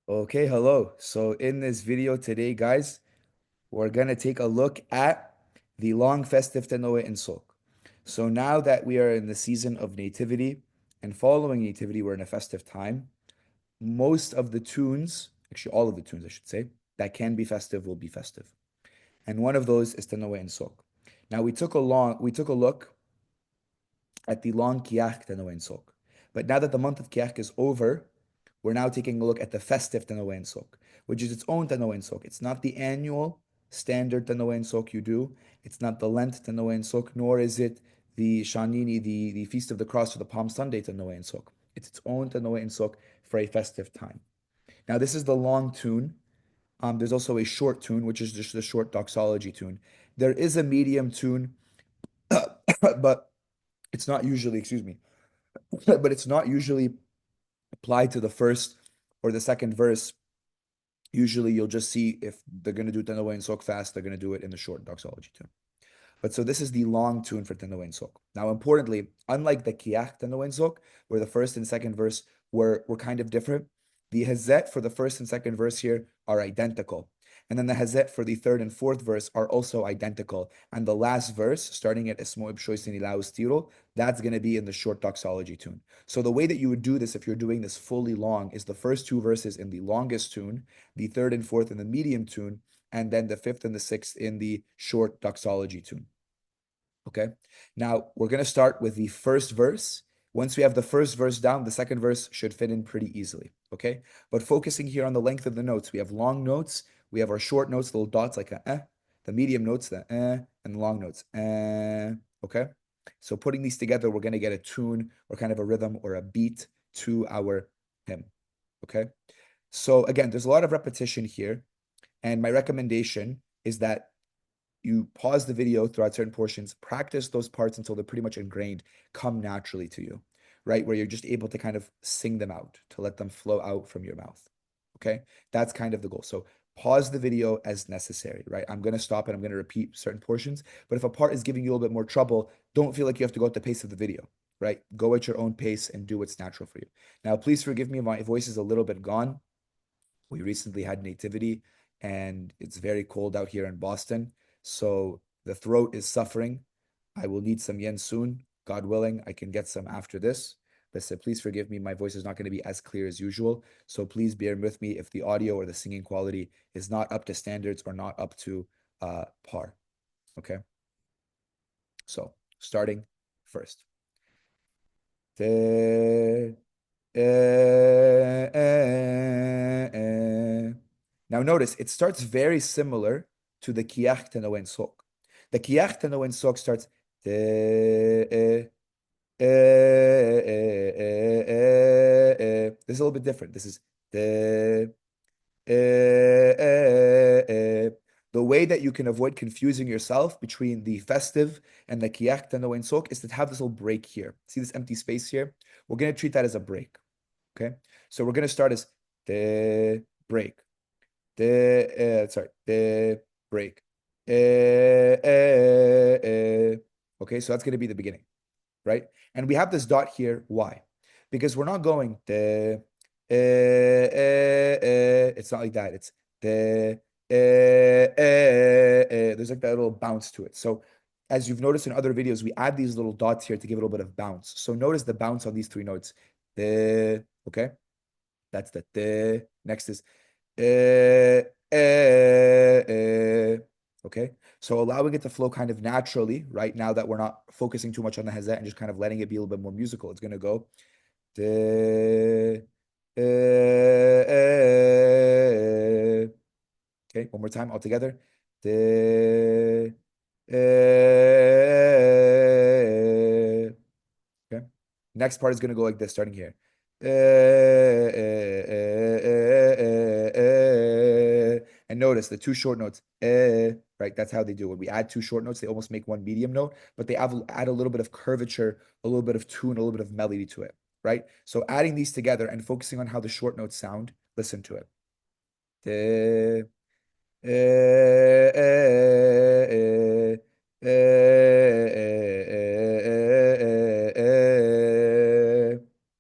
Okay, hello. So in this video today, guys, we're gonna take a look at the long festive Tenoweh Ensok. So now that we are in the season of nativity and following nativity, we're in a festive time. Most of the tunes, actually all of the tunes, I should say, that can be festive will be festive. And one of those is Tenoweh Ensok. Now we took a look at the long Kiach Tenoweh Ensok. But now that the month of Kiach is over, we're now taking a look at the festive Tenoweh Ensok, which is its own Tenoweh Ensok. It's not the annual standard Tenoweh Ensok you do. It's not the Lent Tenoweh Ensok, nor is it the Shanini, the Feast of the Cross or the Palm Sunday Tenoweh Ensok. It's its own Tenoweh Ensok for a festive time. Now, this is the long tune. There's also a short tune, which is just the short doxology tune. There is a medium tune, but it's not usually, excuse me, but it's not usually applied to the first or the second verse. Usually you'll just see if they're going to do Tenoweh and Sok fast, they're going to do it in the short doxology tune. But so this is the long tune for Tenoweh and Sok. Now, importantly, unlike the Kiach Tenoweh and Sok, where the first and second verse were kind of different, the Hazzat for the first and second verse here are identical. And then the Hazzat for the third and fourth verse are also identical. And the last verse, starting at Esmo Ibshoisin Ilaus Tiro, that's going to be in the short doxology tune. So the way that you would do this if you're doing this fully long is the first two verses in the longest tune, the third and fourth in the medium tune, and then the fifth and the sixth in the short doxology tune. Okay. Now we're going to start with the first verse. Once we have the first verse down, the second verse should fit in pretty easily. Okay. But focusing here on the length of the notes, we have long notes, we have our short notes, little dots like a the medium notes, the and the long notes. Okay. So putting these together, we're going to get a tune or kind of a rhythm or a beat to our hymn. Okay. So again, there's a lot of repetition here. And my recommendation is that you pause the video throughout certain portions, practice those parts until they're pretty much ingrained, come naturally to you, right? Where you're just able to kind of sing them out, to let them flow out from your mouth. Okay. That's kind of the goal. So pause the video as necessary, right? I'm going to stop and I'm going to repeat certain portions. But if a part is giving you a little bit more trouble, don't feel like you have to go at the pace of the video, right? Go at your own pace and do what's natural for you. Now, please forgive me, my voice is a little bit gone. We recently had nativity and it's very cold out here in Boston. So the throat is suffering. I will need some yen soon. God willing, I can get some after this. But so please forgive me. My voice is not going to be as clear as usual. So please bear with me if the audio or the singing quality is not up to standards or not up to par. Okay. So starting first. Now notice it starts very similar to the Kiach Tenowen Sok. The Kiach Tenowen Sok starts this is a little bit different. This is the way that you can avoid confusing yourself between the festive and the Kiach Tenowen Sok is to have this little break here. See this empty space here? We're going to treat that as a break. Okay, so we're going to start as the break, the break. Okay, so that's going to be the beginning, right? And we have this dot here. Why? Because we're not going the. It's not like that. It's the. There's like that little bounce to it. So as you've noticed in other videos, we add these little dots here to give it a little bit of bounce. So notice the bounce on these three notes. The okay, that's the. Next is okay. So allowing it to flow kind of naturally, right? Now that we're not focusing too much on the hazet and just kind of letting it be a little bit more musical, it's gonna go. Okay, one more time all together. Okay. Next part is going to go like this, starting here. And notice the two short notes. Right? That's how they do it. When we add two short notes, they almost make one medium note, but they add a little bit of curvature, a little bit of tune, a little bit of melody to it. Right? So adding these together and focusing on how the short notes sound, listen to it.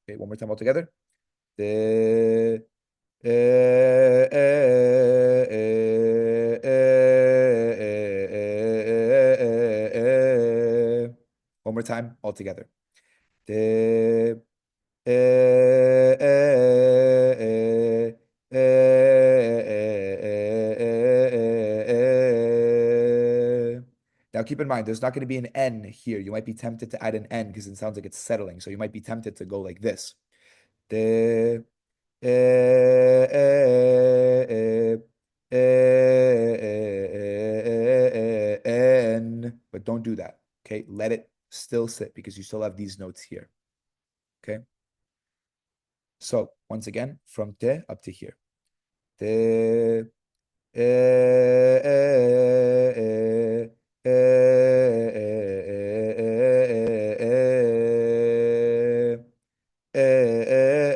Okay, one more time all together. One more time, all together. Eh, eh, eh, eh, Now keep in mind, there's not going to be an N here. You might be tempted to add an N because it sounds like it's settling. So you might be tempted to go like this. The N, but don't do that. Okay, let it still sit because you still have these notes here. Okay, so once again, from te up to here. Te, N,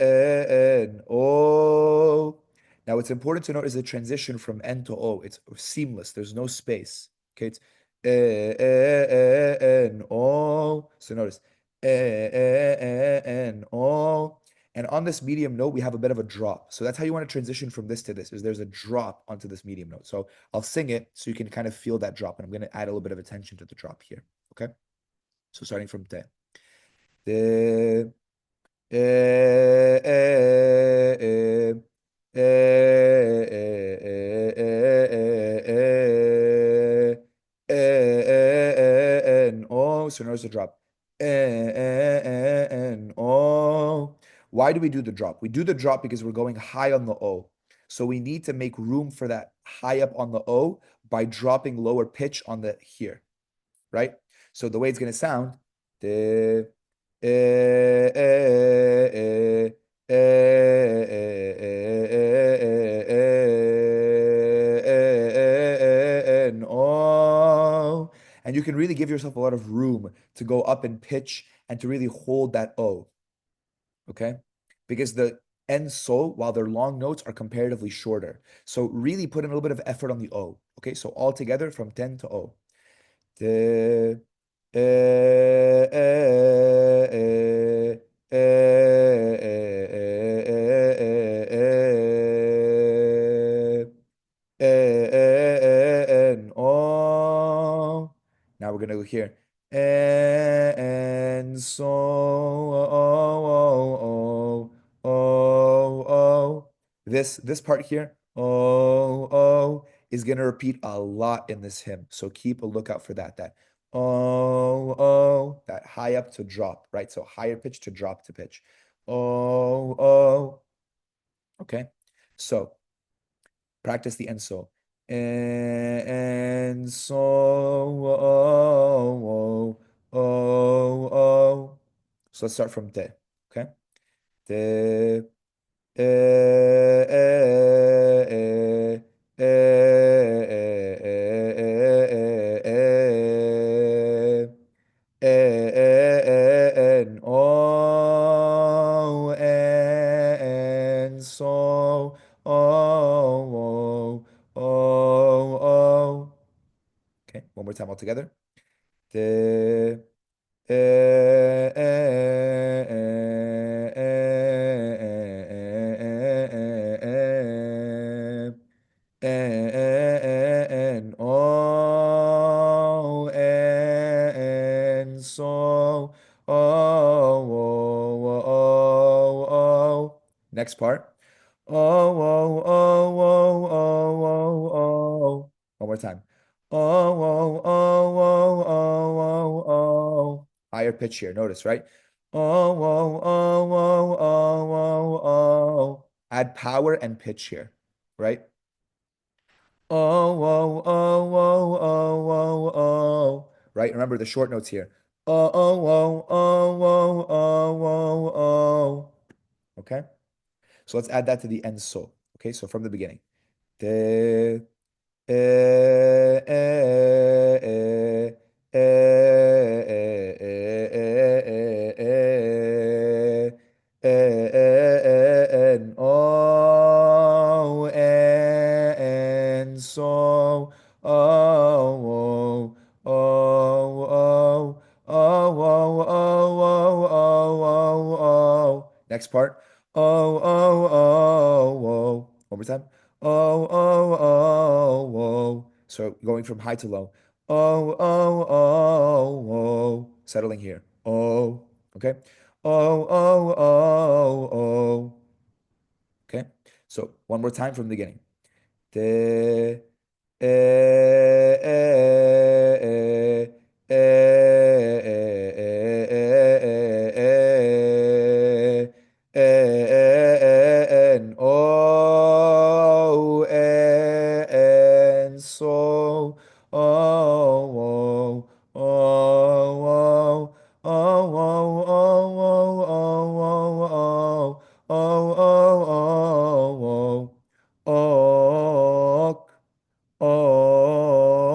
O. Now, what's important to note is the transition from N to O. It's seamless. There's no space. Okay, it's N, O. So notice N, O. And on this medium note, we have a bit of a drop. So that's how you want to transition from this to this, is there's a drop onto this medium note. So I'll sing it so you can kind of feel that drop. And I'm going to add a little bit of attention to the drop here. Okay? So starting from te. Te. And oh, so notice the drop. And oh. Why do we do the drop? We do the drop because we're going high on the O. So we need to make room for that high up on the O by dropping lower pitch on the here, right? So the way it's going to sound, and oh, and you can really give yourself a lot of room to go up in pitch and to really hold that O, okay? Because the and so, while they're long notes, are comparatively shorter. So really put in a little bit of effort on the O, okay? So all together from 10 to O. The and oh. Now we're gonna go here. And so oh. This part here, is gonna repeat a lot in this hymn. So keep a lookout for that. That high up to drop, right? So higher pitch to drop to pitch. Oh. Okay. So practice the Enso. And so, So let's start from te. Okay. Te, and oh, and so, oh. Okay, one more time all together. The and oh, and so oh. Next part. Oh. One more time. Higher pitch here. Notice, right? Add power and pitch here, right? Right? Remember the short notes here. Okay? So let's add that to the end so. Okay, so from the beginning. De, and oh, and so oh. Next part. oh, oh, oh. One more time. Oh, oh, oh, oh. So going from high to low. Oh, oh, oh, oh. Settling here. Oh, okay. Oh, oh, oh, oh. Okay. So one more time from the beginning. Te, en, o, en, so, oh, oh, oh, oh, oh, oh, oh, oh, oh, oh, oh, oh,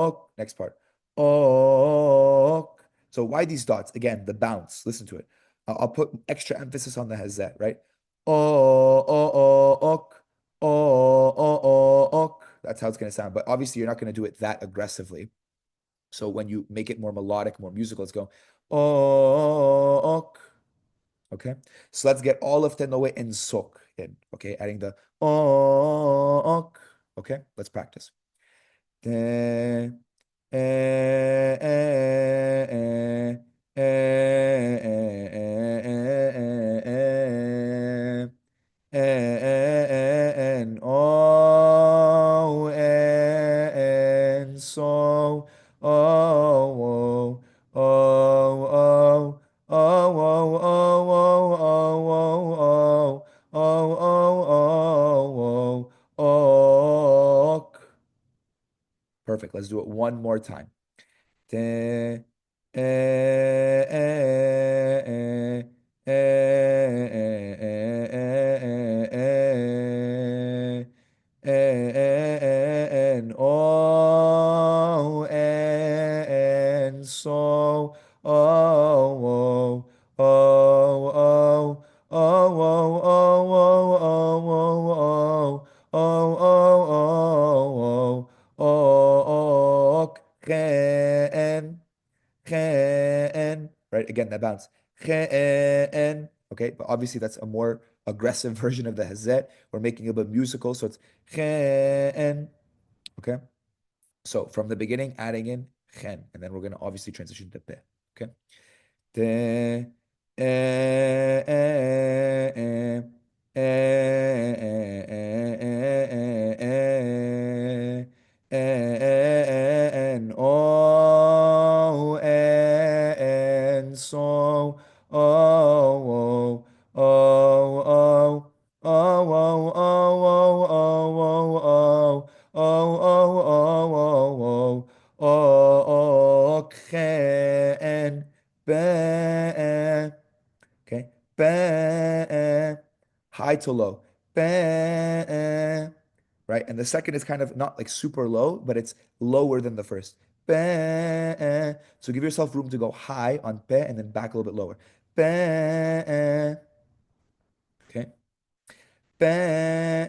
ok. Next part. Ok. So why these dots? Again, the bounce. Listen to it. I'll put extra emphasis on the hazat, right? Ok. Ok. That's how it's going to sound. But obviously, you're not going to do it that aggressively. So when you make it more melodic, more musical, let's go. Ok. Okay. So let's get all of Tenoweh and Sok in. Okay. Adding the ok. Okay. Let's practice. Te, en, o, en, so, oh, oh, oh, oh, oh, oh, oh, oh, oh, oh, oh, oh, ok. Perfect. Let's do it one more time. Te, en, o, en, so, oh, oh, oh, oh, oh, oh, oh, oh, oh, oh, oh, ken, ken, right? Again, that bounce. Ken. Okay, but obviously that's a more aggressive version of the hazet. We're making it a bit musical, so it's ken. Okay, so from the beginning, adding in chen, and then we're going to obviously transition to pe. Okay. Te, en, o, en, so, oh, oh, oh, oh, oh, oh, oh, oh, oh, oh, oh, okay, ba, okay, ba, high to low, ba, right? And the second is kind of not like super low, but it's lower than the first. Ba, so give yourself room to go high on pe and then back a little bit lower. Ba, okay. Ba,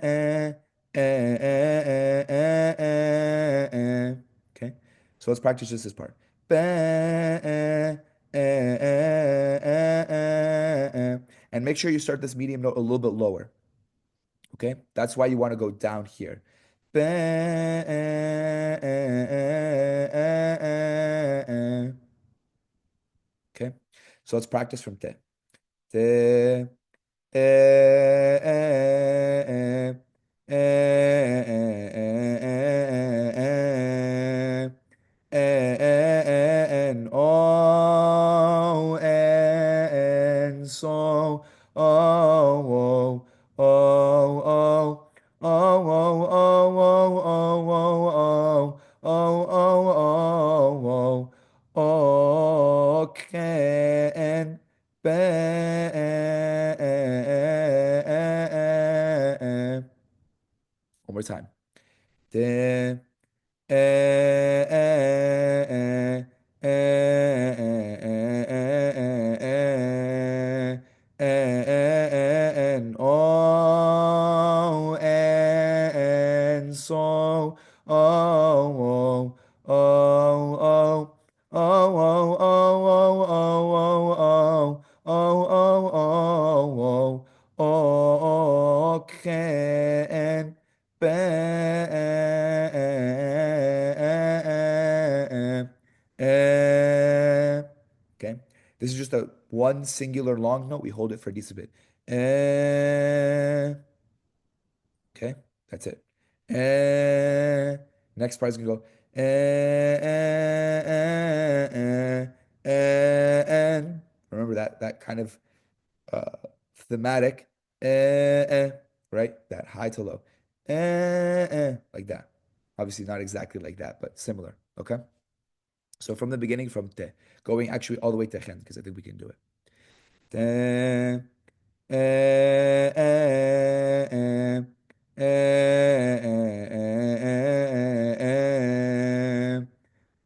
okay. So let's practice just this part. Ba, and make sure you start this medium note a little bit lower. Okay, that's why you want to go down here. Okay, so let's practice from te. Te, en, o, en, so, oh, oh, oh, oh, oh, oh, oh, oh, oh, oh, oh, oh, okay, and one more time. De, en, o, en, so, oh, oh, oh, oh, oh, oh, oh, oh, oh, oh, oh, oh, oh, oh, oh, chen, ben, okay. This is just a one singular long note. We hold it for a decent bit. Okay, that's it. Next part is gonna go. And remember that kind of thematic, right? That high to low, like that. Obviously, not exactly like that, but similar. Okay. So from the beginning, from te, going actually all the way to chen, because I think we can do it. Te,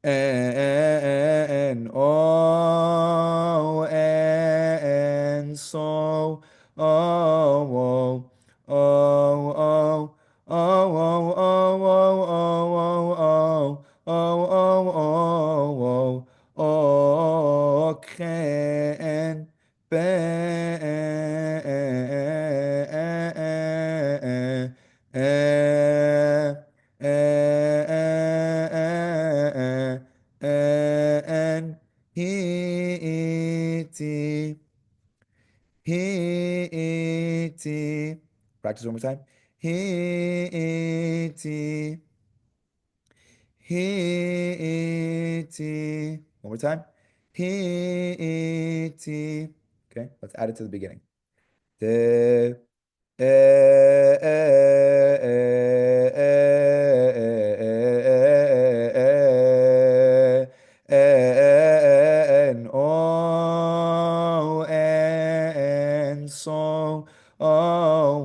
and oh and so oh oh oh oh oh oh oh oh can and he Hiti. Practice one more time. Hiti. Hiti. One more time. Hiti. Okay, let's add it to the beginning. The and oh and so oh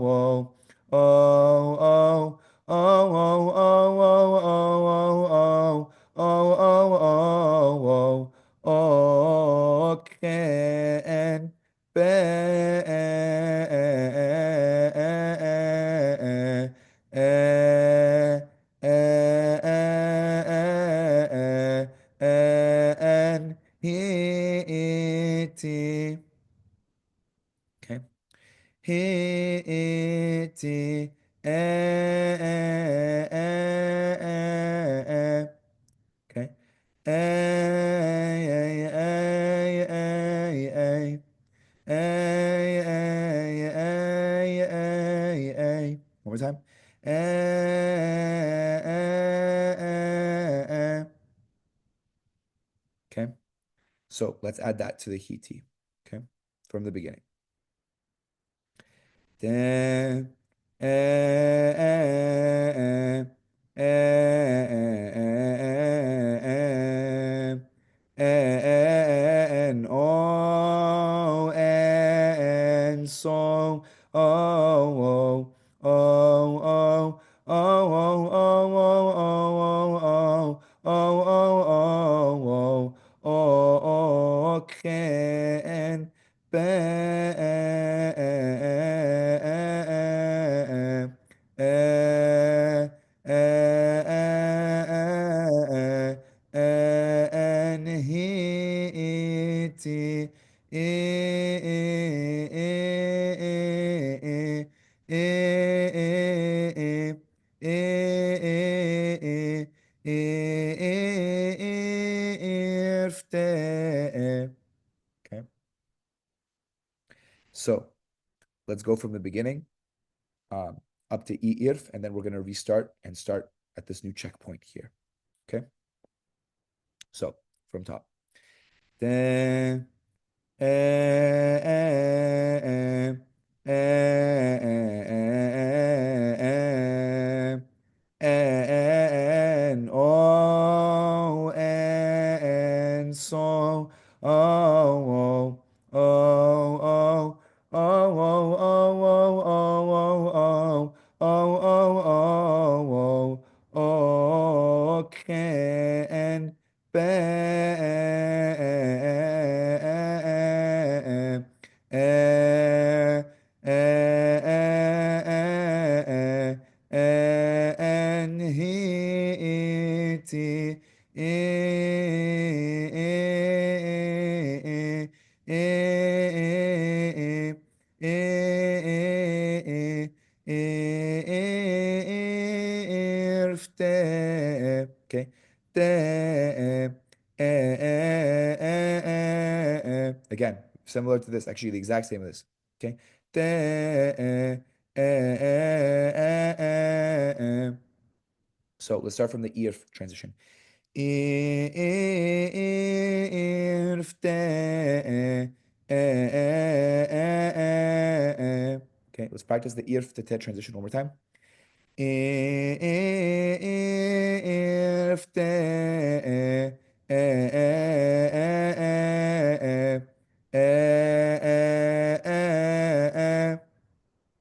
oh oh oh oh oh oh oh can and Hiti. Okay. Hiti. Okay. One more time. Okay. So let's add that to the Hiti. Okay. From the beginning. Dan, and oh and so oh oh oh oh oh oh oh oh oh oh can and Hiti. Okay, so let's go from the beginning up to irf, and then we're going to restart and start at this new checkpoint here. Okay, so from top. Then and oh and so oh oh oh oh oh oh oh can ben and Hiti. Irfte. Okay. Te. Again, similar to this, actually the exact same as this. Okay. Te. So let's start from the irf transition. Irfte. Okay, let's practice the irf to te transition one more time. Irfte.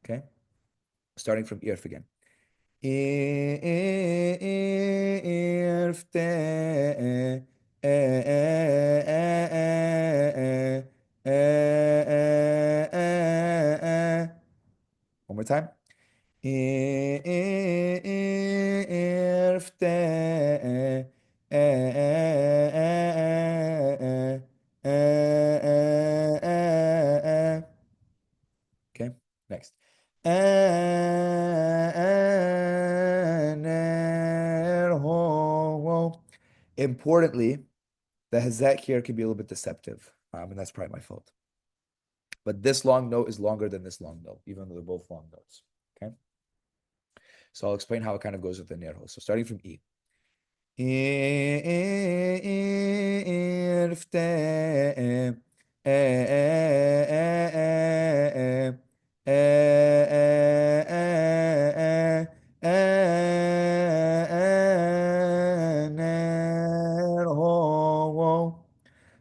Okay, starting from irf again. Irfte. One more time. Irfte. Okay, next. Importantly, the Hazzat here can be a little bit deceptive, and that's probably my fault. But this long note is longer than this long note, even though they're both long notes. Okay, so I'll explain how it kind of goes with the Nerho. So starting from E. Irfte.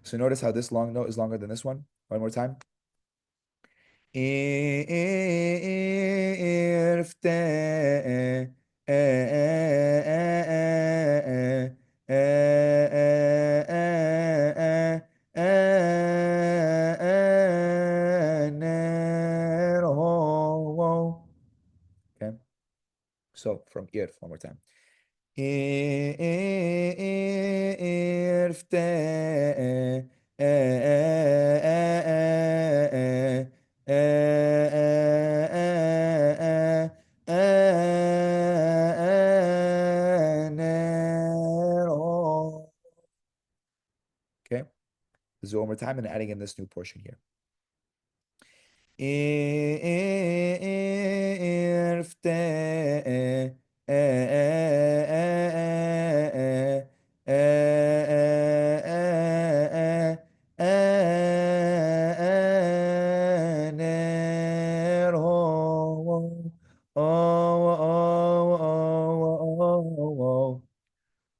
So notice how this long note is longer than this one. One more time. Irfte. Okay, so from irf one more time. Irfte. Okay, this is one more time and adding in this new portion here. Irfte.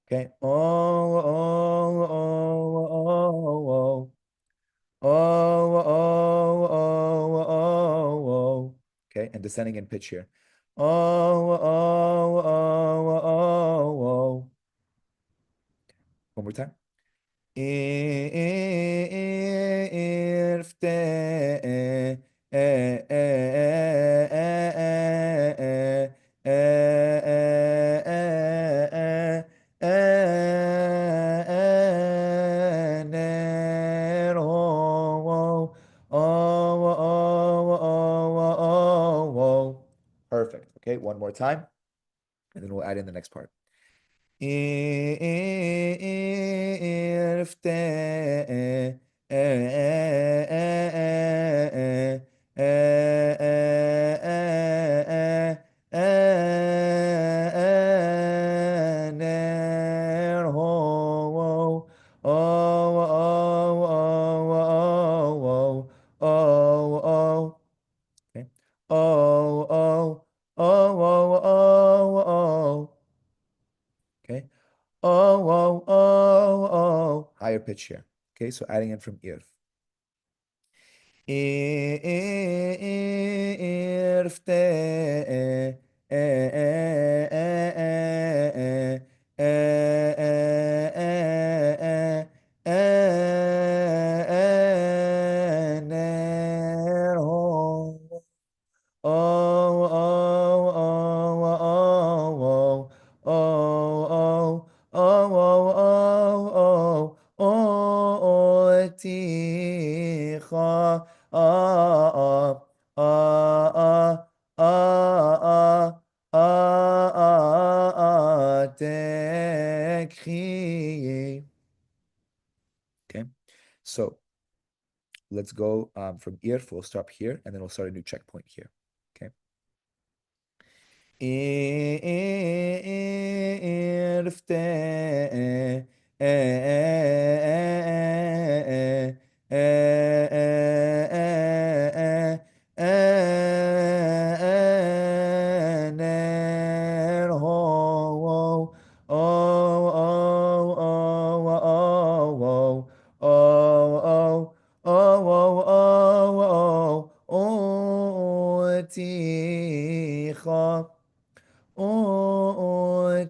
Okay. Okay, and descending in pitch here. One more time. Irfte. Perfect. Okay, one more time, and then we'll add in the next part. Irfte. Okay. Oh, oh, oh, oh, oh, oh. Okay. Oh, oh, oh, oh. Higher pitch here. Okay, so adding in from irf. Irfte. Oh, oh, oh, oh, oh, oh, oh, oh, oh, oh, oh, ticha, ah, ah, ah, ah, tekhi. Okay, so let's go from here. We'll stop here, and then we'll start a new checkpoint here. Okay. عرفته نار هو أو أو أو أو أو أو تيخا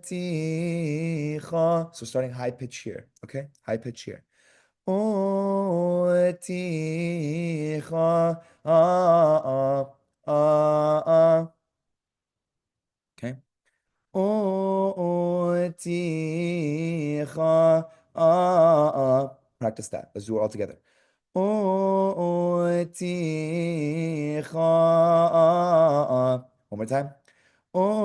Oticha. So starting high pitch here, okay? High pitch here. Oticha. Okay? Oticha. Practice that. Let's do it all together. Oticha. One more time. Oticha.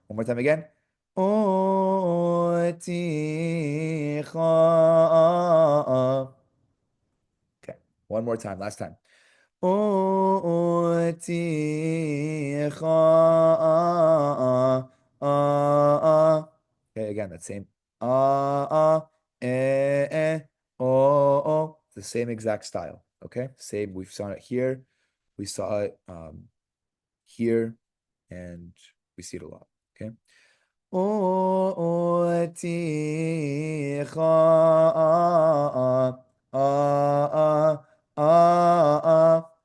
One more time again. Oticha. Okay, one more time, last time. Oticha. Okay, again, that same oh. It's the same exact style. Okay, same. We've saw it here. We saw it here, and we see it a lot. Okay.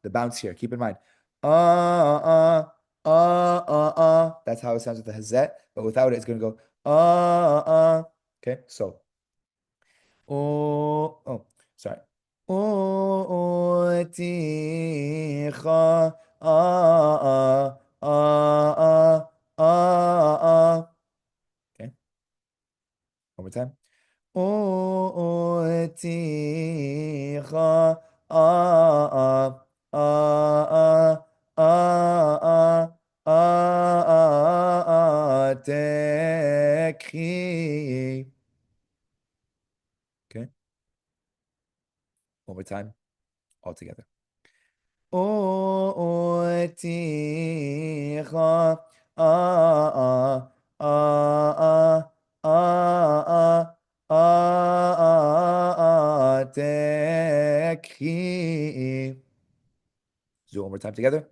The bounce here. Keep in mind. That's how it sounds with the Hazzat, but without it, it's going to go Okay, so sorry. Oticha Okay, one more time. Oticha tekhi. Okay, one more time, all together. Oticha tekhi. Do it one more time together.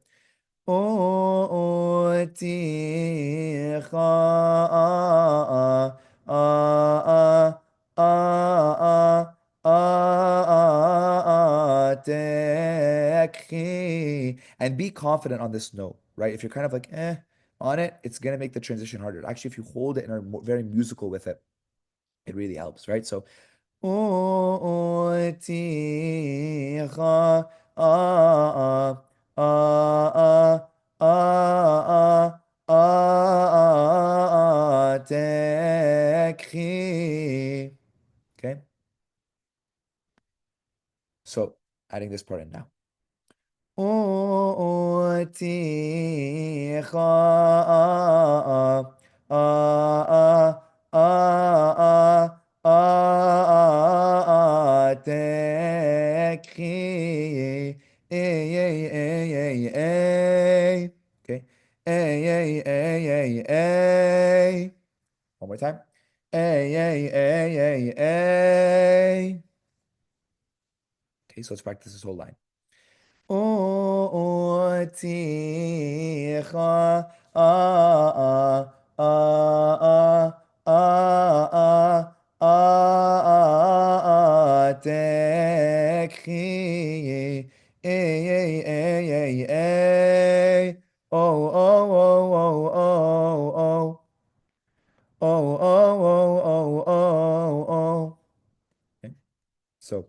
And be confident on this note, right? If you're kind of like on it, it's gonna make the transition harder. Actually, if you hold it and are very musical with it, it really helps, right? So Oticha tekhi. Okay, so adding this part in now. Oticha tekhi. Okay. One more time. Okay, so let's practice this whole line. Oticha tekhi. Oh. Okay. So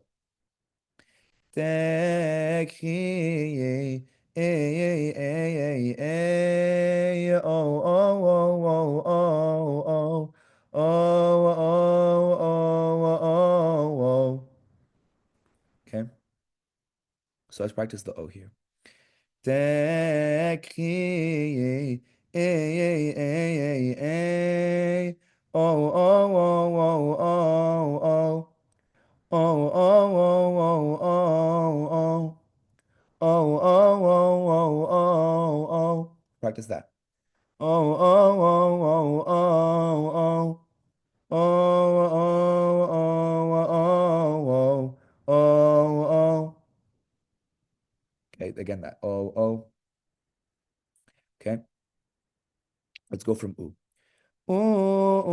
tekhi. Okay. So let's practice the O here. Tekhi, oh, oh, oh, oh, oh, oh, oh, oh, oh, oh, oh, oh. Oh, oh, oh, oh, oh, oh. Practice that. Oh, oh, oh, oh, oh, oh. Oh, oh, oh, oh, oh, oh, oh. Okay, again that. Oh, oh. Okay, let's go from U. Uticha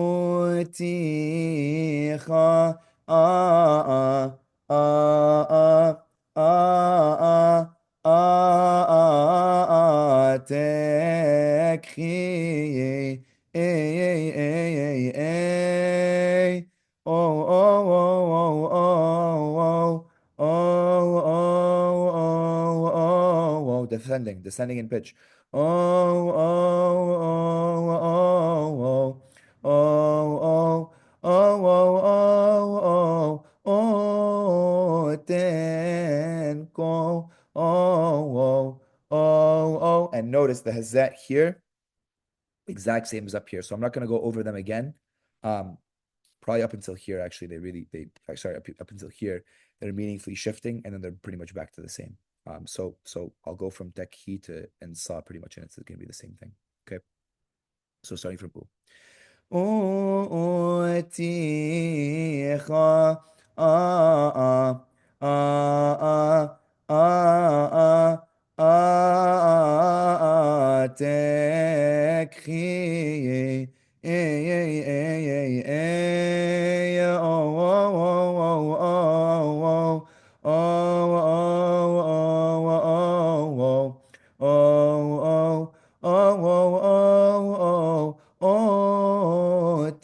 tekhi oh oh oh oh oh oh oh oh oh oh descending in pitch oh oh oh oh oh oh oh oh oh ten go and notice the Hazzat here exact same as up here, so I'm not going to go over them again. Probably up until here, actually, sorry, up until here, they're meaningfully shifting, and then they're pretty much back to the same. So I'll go from Tekhi to and Sa pretty much, and it's going to be the same thing. Okay. So starting from Bu. Uticha tekhi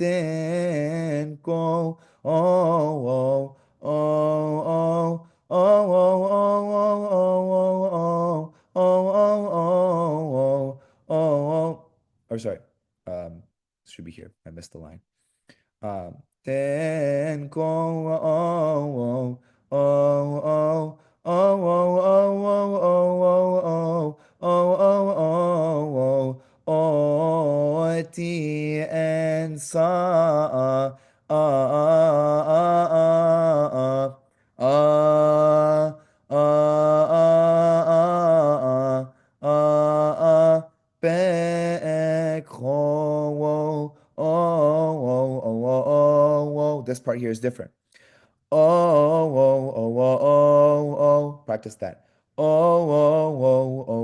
ten go or sorry, should be here. I missed the line. Ten go T and Sa this part here is different. Oh, oh, oh, oh, oh, oh. Practice that. Oh, oh, oh, oh, oh,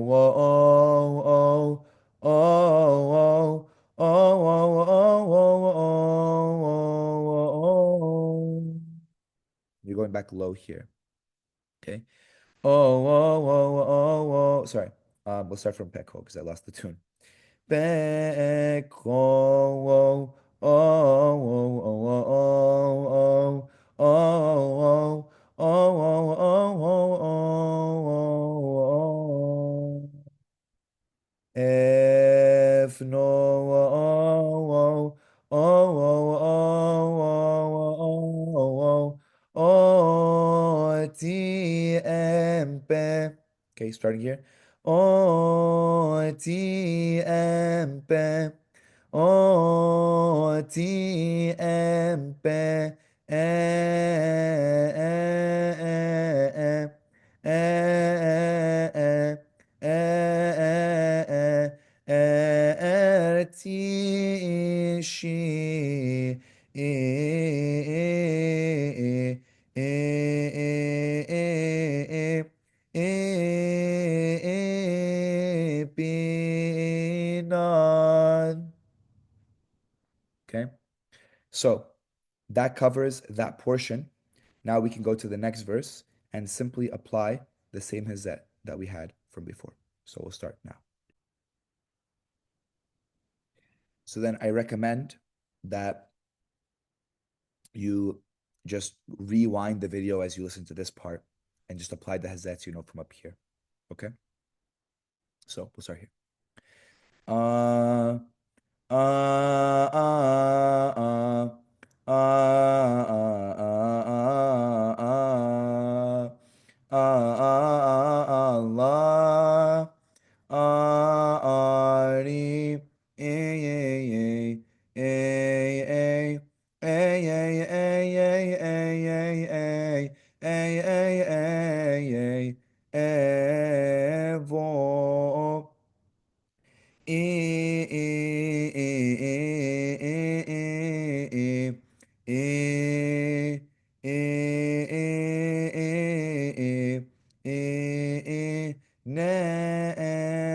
oh, oh, oh, oh, oh, oh. You're going back low here. Okay. Oh, oh, oh, oh, oh. Sorry. We'll start from Pekho because I lost the tune. Pekho, oh, oh, oh, oh, oh, oh, oh, oh, oh, oh, oh. If no oh oh oh oh oh oh tiempe. Okay, starting here. Oh tiempe. Oh tiempe. Ertishi Pinan. Okay, so that covers that portion. Now we can go to the next verse and simply apply the same Hazzat that we had from before. So we'll start now. So then I recommend that you just rewind the video as you listen to this part and just apply the Hazzats you know from up here. Okay? So we'll start here. Uh, uh, uh, uh, uh, uh, uh, uh, uh, uh, evo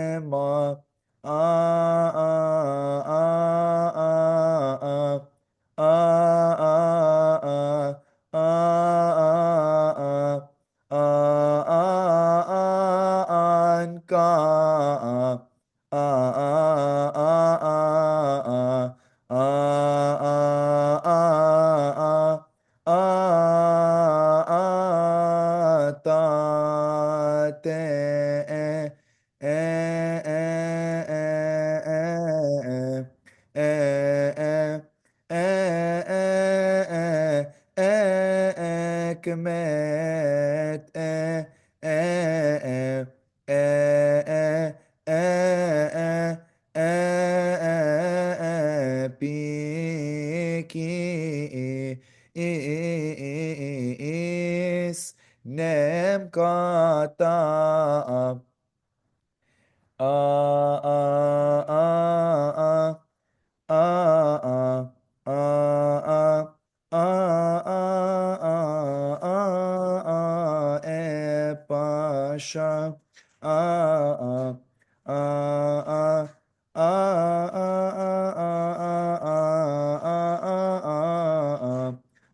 Nema Anka Ekmet Piki is nem kata Pasha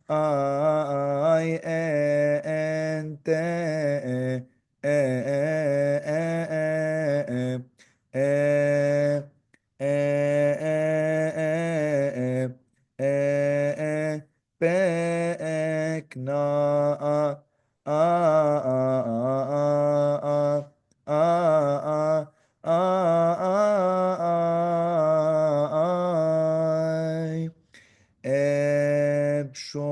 I ente Pekna Ebsho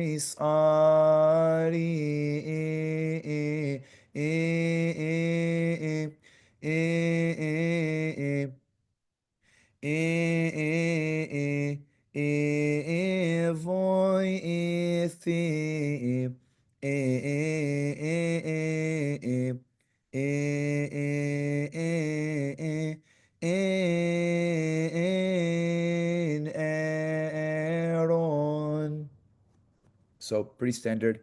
Isari Voi ithi in Aaron. So pretty standard.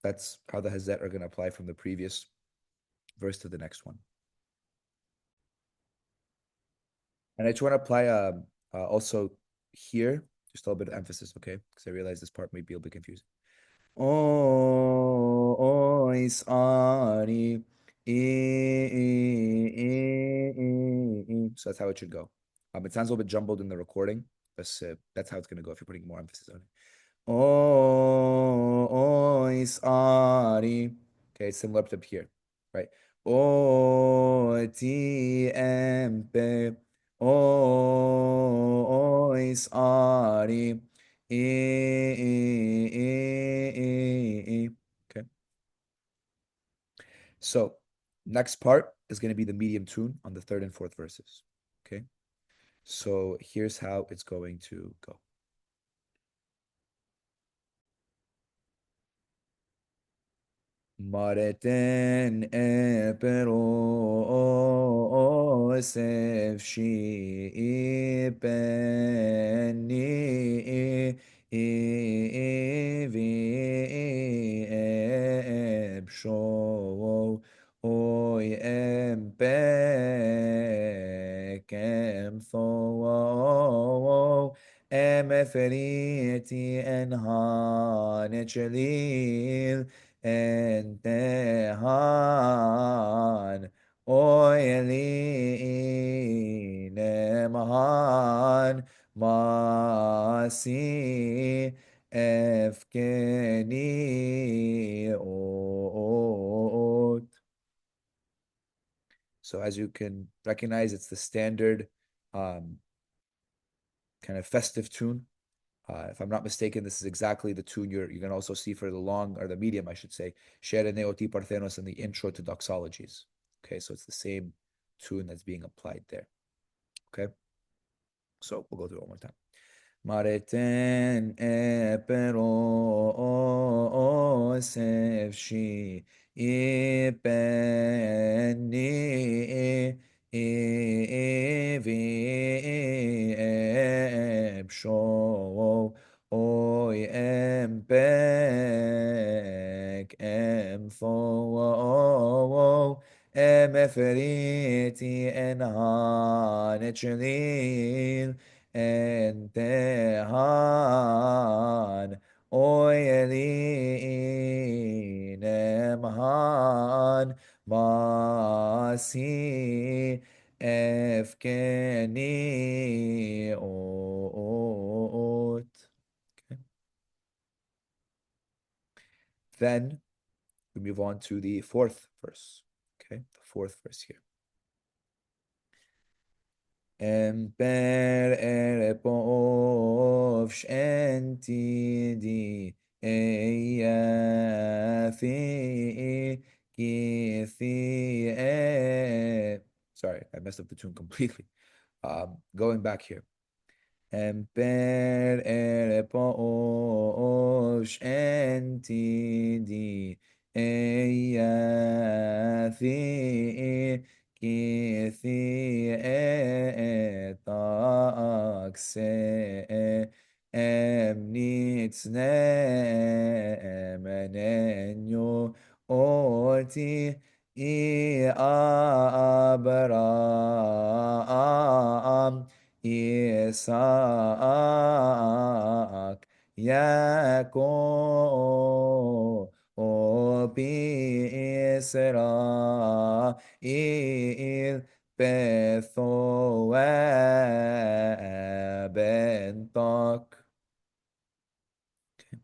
That's how the Hazzat are going to apply from the previous verse to the next one. And I just want to apply also here, just a little bit of emphasis, okay? Because I realize this part may be a bit confusing. Ois ani so that's how it should go. It sounds a little bit jumbled in the recording, but that's how it's going to go if you're putting more emphasis on it. Ois ari. Okay, similar up here, right? O ti empe. Ois ari. Okay. So next part is going to be the medium tune on the third and fourth verses. Okay. So here's how it's going to go. Mareten pero sef shi penni vi ebsho oi empek tho emeferiti enhan echelil and Tehan Oili Nemahan Masi Efkeni Ot. So as you can recognize, it's the standard kind of festive tune. If I'm not mistaken, this is exactly the tune you're going to also see for the long, or the medium, I should say, Shere Neoti Parthenos in the intro to doxologies. Okay, so it's the same tune that's being applied there. Okay, So we'll go through it one more time. Mareten eperos efshi ipeni evi ebsho oy empek emfo emeferiti enan echelil and Tehan Oyelim Han Masi Efkeni Ot. Okay. Then we move on to the fourth verse. Okay, the fourth verse here. Emper erepov shentidi eyafi kithi Sorry, I messed up the tune completely. Going back here. Emper erepov shentidi eyafi Kithi etakse emnitsne emenenyo oti I Abraham Isaac Yaakov Israel Bethoah Bentok. Okay.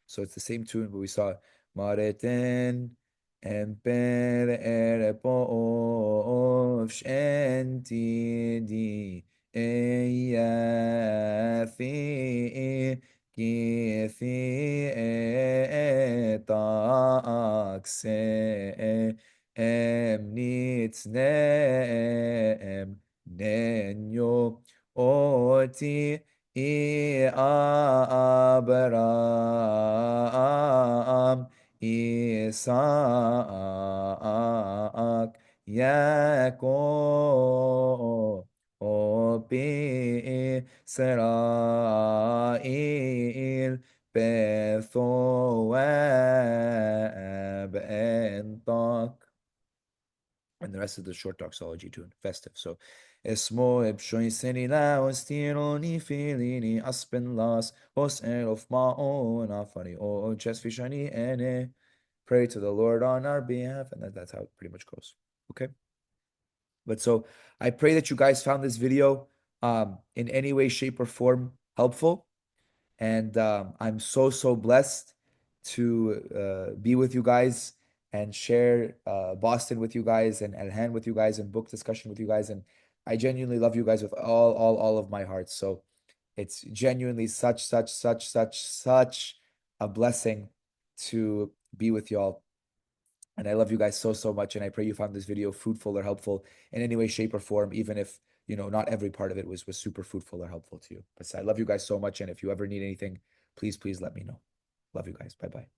So it's the same tune, but we saw Mareten Emper Erepov Shentidi Eyafi Kithi Etakse Emnitne Nenyo Oti I Abraham Isaac Yaakov Israel Bethoah Bentok. And the rest of the short doxology tune, festive. So, Esmo ebshoiseni laos tironi filini aspen las os erof maon afani o chesfishani ene. Pray to the Lord on our behalf, and that's how it pretty much goes. Okay. But so I pray that you guys found this video in any way, shape, or form helpful. And I'm so blessed to be with you guys and share Boston with you guys and Hand with you guys and book discussion with you guys. And I genuinely love you guys with all of my heart. So it's genuinely such a blessing to be with y'all. And I love you guys so much. And I pray you found this video fruitful or helpful in any way, shape, or form, even if, not every part of it was super fruitful or helpful to you. But I love you guys so much. And if you ever need anything, please let me know. Love you guys. Bye bye.